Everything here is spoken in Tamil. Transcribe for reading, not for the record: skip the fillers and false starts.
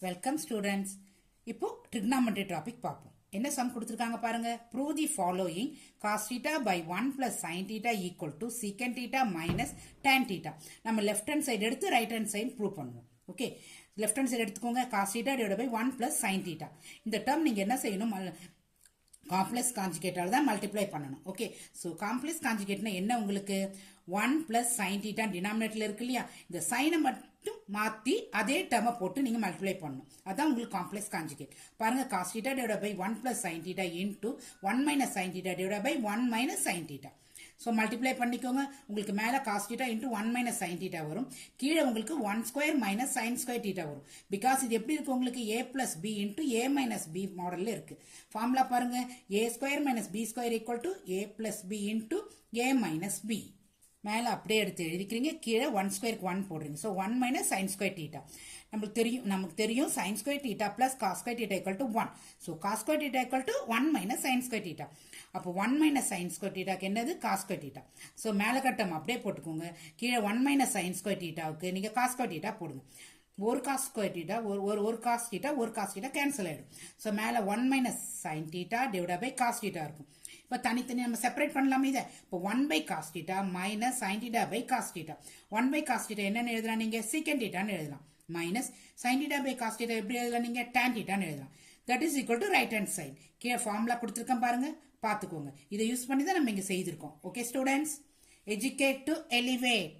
Welcome students. இப்போ trigonometry டாபிக் பார்ப்போம். என்ன சம் கொடுத்திருக்காங்க பாருங்க. prove the following cos theta by 1 plus sin theta equal to secant theta minus tan theta. நம்ம left hand side எடுத்து right hand side prove பண்ணுவோம். ஓகே, left hand side எடுத்துக்கோங்க. cos theta divided by 1 plus sin theta. இந்த term நீங்க என்ன செய்யணும், காம்ப்ளெக்ஸ் கான்ஜுகேட்டால தான் மல்டிப்ளை பண்ணணும். ஓகே, ஸோ காம்ப்ளெக்ஸ் கான்ஜுகேட்னா என்ன, உங்களுக்கு 1 பிளஸ் சைன் தீட்டா டினாமினேட்டர்ல இருக்கு இல்லையா, இந்த சைனை மட்டும் மாற்றி அதே டேர்மை போட்டு நீங்கள் மல்டிப்ளை பண்ணணும். அதான் உங்களுக்கு காம்ப்ளெக்ஸ் கான்ஜுகேட். பாருங்க, cos theta divide by 1 plus sine theta into 1 minus sine theta divide by 1 minus sine theta. So multiply பண்ணிக்கோங்க. உங்களுக்கு மேலே cos theta into 1 minus sine theta வரும், கீழே உங்களுக்கு 1 square minus sine square theta வரும். பிகாஸ் இது எப்படி இருக்கு, உங்களுக்கு a plus B into A minus B மாடல்ல இருக்கு. ஃபார்முலா பாருங்க, a square minus B square equal to a plus B into A minus B. மேலே அப்படியே எடுத்து எழுதிக்கிறீங்க, கீழே 1 ஸ்கொயருக்கு 1 போடுறீங்க. So 1 minus sine square theta. நமக்கு தெரியும் sine square theta plus cos square theta equal to 1. So cos square theta equal to 1 minus sine square theta. அப்போ 1 மைனஸ் சைன் ஸ்கொயர் தீட்டாக்கு என்னது, காஸ் ஸ்கொயர் தீட்டா. ஸோ மேலே கட்டம் அப்படியே போட்டுக்கோங்க, கீழே 1 மைனஸ் சைன் ஸ்கொயர் தீட்டாவுக்கு நீங்கள் காஸ் ஸ்கொயர் தீட்டா போடுங்க. ஒரு காஸ் ஸ்கொயர் தீட்டா ஒரு காஸ் தீட்டா ஒரு காஸ் தீட்டா கேன்சல் ஆயிடும். ஸோ மேலே 1 minus sine theta divide by cos theta இருக்கும். இப்போ தனித்தனி நம்ம செப்பரேட் பண்ணலாமே இதை. இப்போ 1 by cos theta minus sine theta by cos theta. 1 by cos theta என்னன்னு எழுதலாம், நீங்க சீக்கண்ட் தீட்டான்னு எழுதலாம். Minus sine theta by cos theta எப்படி எழுதலாம், நீங்க tan தீட்டான்னு எழுதலாம். That is equal to right hand side. கீழே ஃபார்முலா கொடுத்துருக்கேன் பாருங்க, பார்த்துக்கோங்க. இதை யூஸ் பண்ணி தான் நம்ம இங்க செய்திருக்கோம். Okay students, educate to elevate.